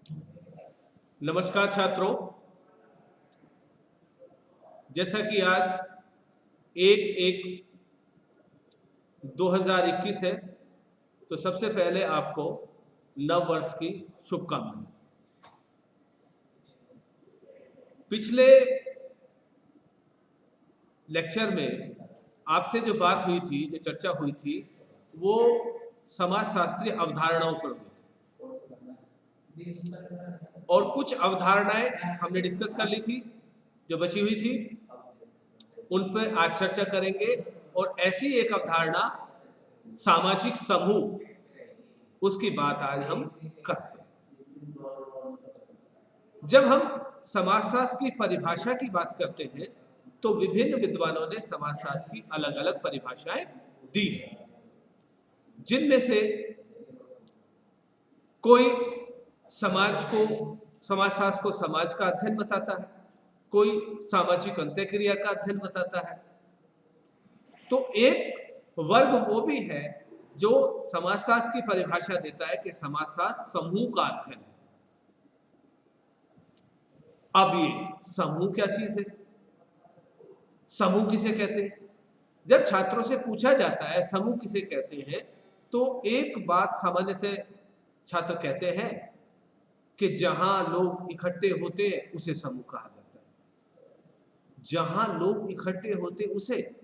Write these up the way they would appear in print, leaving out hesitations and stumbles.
नमस्कार छात्रों। जैसा कि आज 1/1/2021 है, तो सबसे पहले आपको नव वर्ष की शुभकामनाएं। पिछले लेक्चर में आपसे जो बात हुई थी, जो चर्चा हुई थी, वो समाजशास्त्रीय अवधारणाओं पर हुई थी और कुछ अवधारणाएं हमने डिस्कस कर ली थी जो बची हुई थी, उन पर आज चर्चा करेंगे। और ऐसी एक अवधारणा सामाजिक समूह, उसकी बात आज हम करते हैं। जब हम समाजशास्त्र की परिभाषा की बात करते हैं तो विभिन्न विद्वानों ने समाजशास्त्र की अलग अलग परिभाषाएं दी हैं, जिनमें से कोई समाजशास्त्र को समाज का अध्ययन बताता है, कोई सामाजिक अंतःक्रिया का अध्ययन बताता है। तो एक वर्ग वो भी है जो समाजशास्त्र की परिभाषा देता है कि समाजशास्त्र समूह का अध्ययन है। अब ये समूह क्या चीज है, समूह किसे कहते हैं? जब छात्रों से पूछा जाता है समूह किसे कहते हैं, तो एक बात सामान्यतः छात्र कहते हैं कि जहां लोग इकट्ठे होते हैं उसे समूह कहा जाता है। जहां लोग इकट्ठे होते उसे,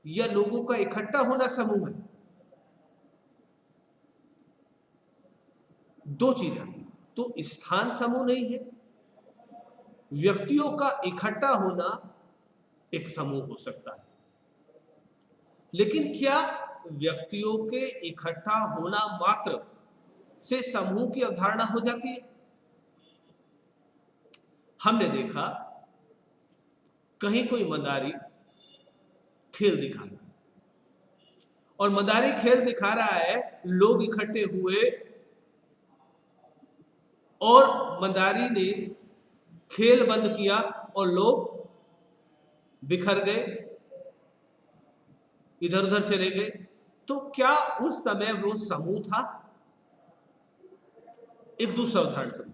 या लोगों का इकट्ठा होना समूह है? दो चीज आती है। तो स्थान समूह नहीं है, व्यक्तियों का इकट्ठा होना एक समूह हो सकता है, लेकिन क्या व्यक्तियों के इकट्ठा होना मात्र से समूह की अवधारणा हो जाती है? हमने देखा कहीं कोई मदारी खेल दिखा रहा है, और मदारी खेल दिखा रहा है, लोग इकट्ठे हुए और मदारी ने खेल बंद किया और लोग बिखर गए, इधर उधर चले गए। तो क्या उस समय वो समूह था? एक दूसरा उदाहरण समझिए।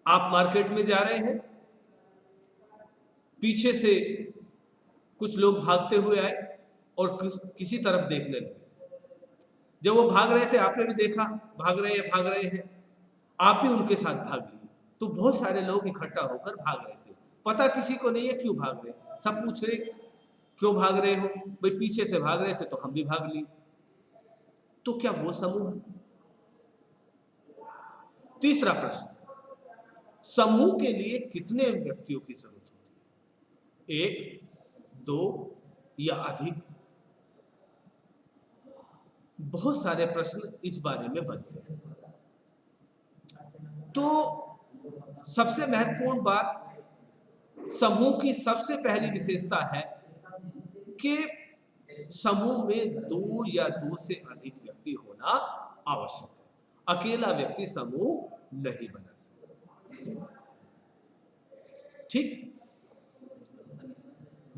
आप मार्केट में जा रहे हैं, पीछे से कुछ लोग भागते हुए आए और किसी तरफ देखने लगे। जब वो भाग रहे थे, आपने भी देखा भाग रहे हैं, आप भी उनके साथ भाग लिए। तो बहुत सारे लोग इकट्ठा होकर भाग रहे थे। पता किसी को नहीं है क्यों भाग रहे, सब पूछ रहे क्यों भाग रहे हो? भाई पीछे से भाग रहे थे तो हम भी भाग लिए। तो क्या वो समूह है? तीसरा प्रश्न, समूह के लिए कितने व्यक्तियों की जरूरत होती है? एक, दो या अधिक? बहुत सारे प्रश्न इस बारे में बनते हैं। तो सबसे महत्वपूर्ण बात, समूह की सबसे पहली विशेषता है कि समूह में दो या दो से अधिक व्यक्ति होना आवश्यक है। अकेला व्यक्ति समूह नहीं बना सकता। ठीक।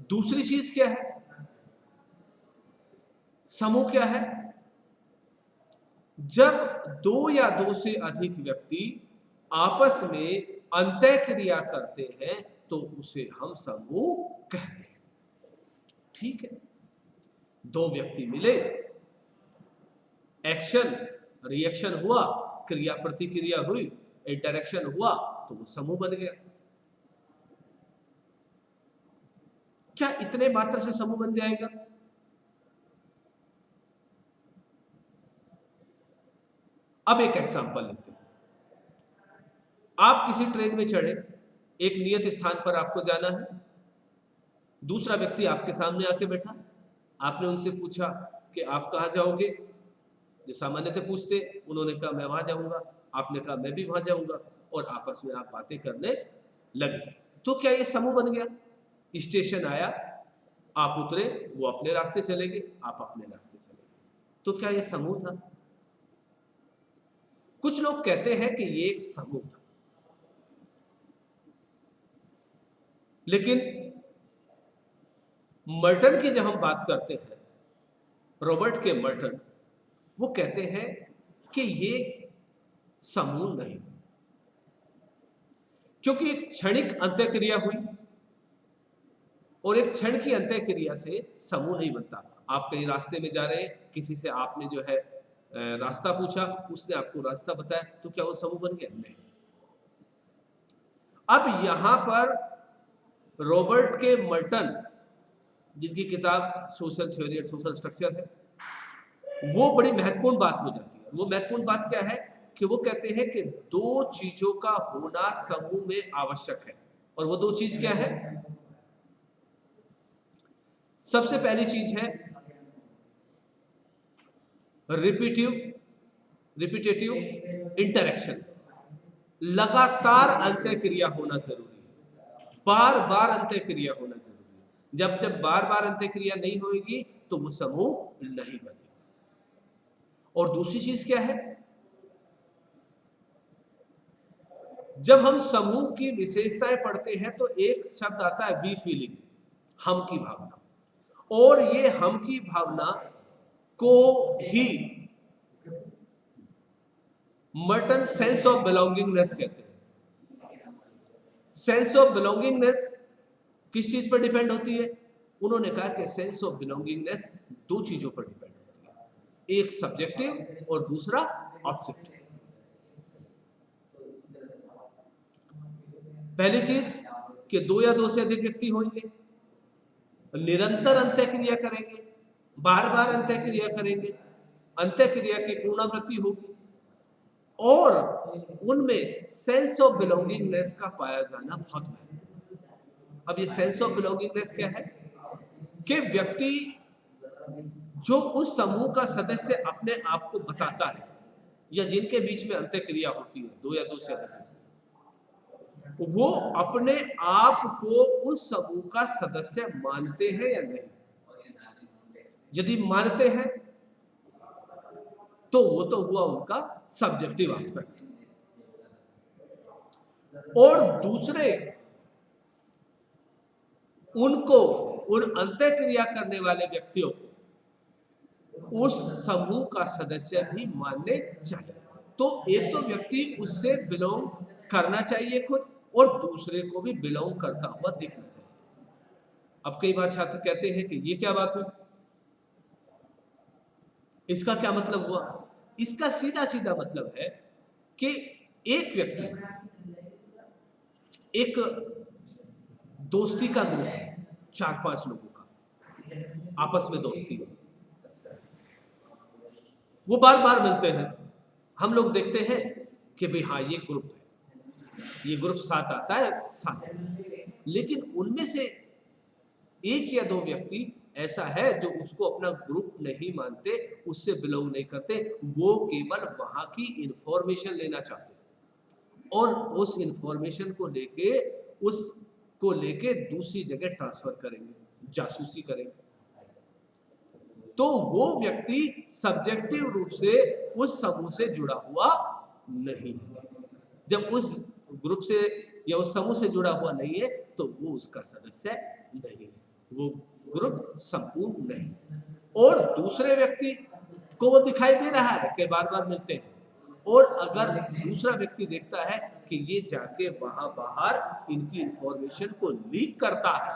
दूसरी चीज क्या है? समूह क्या है? जब दो या दो से अधिक व्यक्ति आपस में अंतःक्रिया करते हैं तो उसे हम समूह कहते हैं। ठीक है, दो व्यक्ति मिले, एक्शन रिएक्शन हुआ, क्रिया प्रतिक्रिया हुई, इंटरेक्शन हुआ, तो वो समूह बन गया। क्या इतने मात्र से समूह बन जाएगा? अब एक एग्जांपल लेते हैं। आप किसी ट्रेन में चढ़े, एक नियत स्थान पर आपको जाना है, दूसरा व्यक्ति आपके सामने आके बैठा, आपने उनसे पूछा कि आप कहाँ जाओगे? जो सामान्यतः पूछते, उन्होंने कहा मैं वहां जाऊंगा, आपने कहा मैं भी वहां जाऊंगा, और आपस में आप बातें करने लगे। तो क्या ये समूह बन गया? स्टेशन आया, आप उतरे, वो अपने रास्ते चले गए, आप अपने रास्ते चले गए। तो क्या ये समूह था? कुछ लोग कहते हैं कि ये एक समूह था, लेकिन मर्टन की जब हम बात करते हैं, रॉबर्ट के मर्टन, वो कहते हैं कि ये समूह नहीं, क्योंकि एक क्षणिक अंत्यक्रिया हुई और एक क्षण की अंत्यक्रिया से समूह नहीं बनता। आप कहीं रास्ते में जा रहे हैं, किसी से आपने जो है रास्ता पूछा, उसने आपको रास्ता बताया, तो क्या वो समूह बन गया? नहीं। अब यहां पर रॉबर्ट के मर्टन, जिनकी किताब social theory and social structure है, वो बड़ी महत्वपूर्ण बात हो जाती है। वो महत्वपूर्ण बात क्या है कि वो कहते हैं कि दो चीजों का होना समूह में आवश्यक है। और वो दो चीज क्या है? सबसे पहली चीज है रिपीटेटिव इंटरेक्शन। लगातार अंत्यक्रिया होना जरूरी है, बार बार अंत्यक्रिया होना जरूरी है। जब जब बार बार अंत्यक्रिया नहीं होगी तो वो समूह नहीं बनेगा। और दूसरी चीज क्या है? जब हम समूह की विशेषताएं पढ़ते हैं तो एक शब्द आता है वी फीलिंग, हम की भावना। और ये हम की भावना को ही मर्टन सेंस ऑफ बिलोंगिंगनेस कहते हैं। सेंस ऑफ बिलोंगिंगनेस किस चीज पर डिपेंड होती है? उन्होंने कहा कि सेंस ऑफ बिलोंगिंगनेस दो चीजों पर डिपेंड होती है, एक सब्जेक्टिव और दूसरा ऑब्जेक्टिव। पहली चीज कि दो या दो से अधिक व्यक्ति होंगे, निरंतर अंत्यक्रिया करेंगे, बार बार अंत्यक्रिया करेंगे, अंत्यक्रिया की पुनरावृत्ति होगी और उनमें सेंस ऑफ बिलोंगिंगनेस का पाया जाना बहुत महत्वपूर्ण है। अब ये सेंस ऑफ बिलोंगिंगनेस क्या है? कि व्यक्ति जो उस समूह का सदस्य अपने आप को बताता है या जिनके बीच में अंत्यक्रिया होती है, दो या दो से अधिक व्यक्ति, वो अपने आप को उस समूह का सदस्य मानते हैं या नहीं। यदि मानते हैं तो वो तो हुआ उनका सब्जेक्टिव एस्पेक्ट। और दूसरे उनको, उन अंत्यक्रिया करने वाले व्यक्तियों को उस समूह का सदस्य भी मानने चाहिए। तो एक तो व्यक्ति उससे बिलोंग करना चाहिए खुद, और दूसरे को भी बिलोंग करता हुआ दिखना चाहिए। अब कई बार छात्र कहते हैं कि ये क्या बात हुई, इसका क्या मतलब हुआ? इसका सीधा सीधा मतलब है कि एक व्यक्ति, एक दोस्ती का ग्रुप है, 4-5 लोगों का आपस में दोस्ती है, वो बार बार मिलते हैं, हम लोग देखते हैं कि भाई हाँ ये ग्रुप है, ये ग्रुप साथ आता है, साथ है। लेकिन उनमें से एक या दो व्यक्ति ऐसा है जो उसको अपना ग्रुप नहीं मानते, उससे बिलोंग नहीं करते, वो केवल वहां की इंफॉर्मेशन लेना चाहते हैं और उस इंफॉर्मेशन को लेके दूसरी जगह ट्रांसफर करेंगे, जासूसी करेंगे। तो वो व्यक्ति सब्जेक्टिव रूप से उस समूह से जुड़ा हुआ नहीं है। जब उस ग्रुप से या उस समूह से जुड़ा हुआ नहीं है तो वो उसका सदस्य नहीं है, वो ग्रुप संपूर्ण नहीं। और दूसरे व्यक्ति को वो दिखाई दे रहा है कि बार बार मिलते हैं, और अगर दूसरा व्यक्ति देखता है कि ये जाके वहां बाहर इनकी इंफॉर्मेशन को लीक करता है,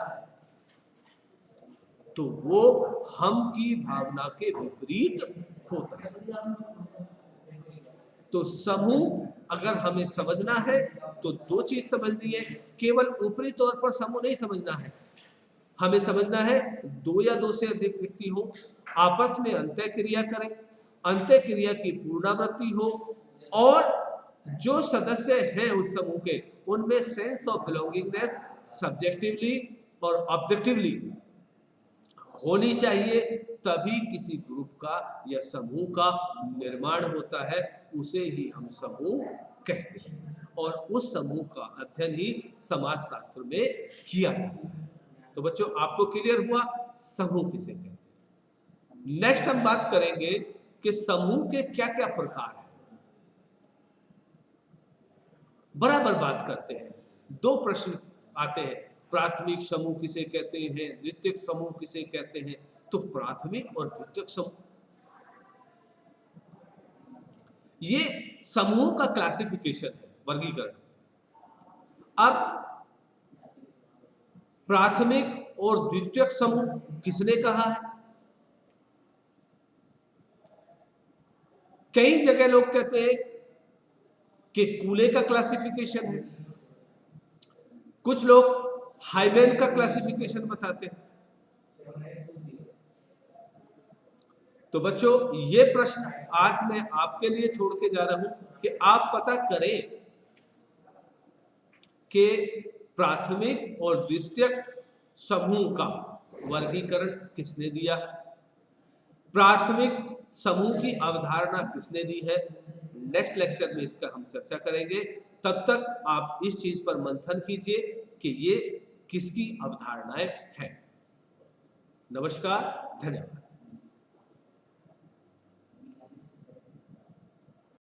तो वो हम की भावना के विपरीत होता है। तो समूह अगर हमें समझना है तो दो चीज समझनी है। केवल ऊपरी तौर पर समूह नहीं समझना है, हमें समझना है दो या दो से अधिक व्यक्ति हो, आपस में अंत्यक्रिया करें, अंत्यक्रिया की पुनरावृत्ति हो, और जो सदस्य हैं उस समूह के, उनमें सेंस ऑफ बिलोंगिंगनेस सब्जेक्टिवली और ऑब्जेक्टिवली होनी चाहिए। तभी किसी ग्रुप का या समूह का निर्माण होता है, उसे ही हम समूह कहते हैं, और उस समूह का अध्ययन ही समाज शास्त्र में किया जाता है। तो बच्चों, आपको क्लियर हुआ समूह किसे कहते हैं। नेक्स्ट हम बात करेंगे कि समूह के क्या क्या प्रकार हैं। बराबर बात करते हैं, दो प्रश्न आते हैं, प्राथमिक समूह किसे कहते हैं, द्वितीयक समूह किसे कहते हैं। तो प्राथमिक और द्वितीयक समूह, ये समूह का क्लासिफिकेशन है, वर्गीकरण। अब प्राथमिक और द्वितीयक समूह किसने कहा है? कई जगह लोग कहते हैं कि कूले का क्लासिफिकेशन है, कुछ लोग हाइमेन का क्लासिफिकेशन बताते हैं। तो बच्चों, ये प्रश्न आज मैं आपके लिए छोड़ के जा रहा हूं कि आप पता करें कि प्राथमिक और द्वितीयक समूह का वर्गीकरण किसने दिया, प्राथमिक समूह की अवधारणा किसने दी है। नेक्स्ट लेक्चर में इसका हम चर्चा करेंगे। तब तक आप इस चीज पर मंथन कीजिए कि ये किसकी अवधारणाएं हैं। नमस्कार, धन्यवाद।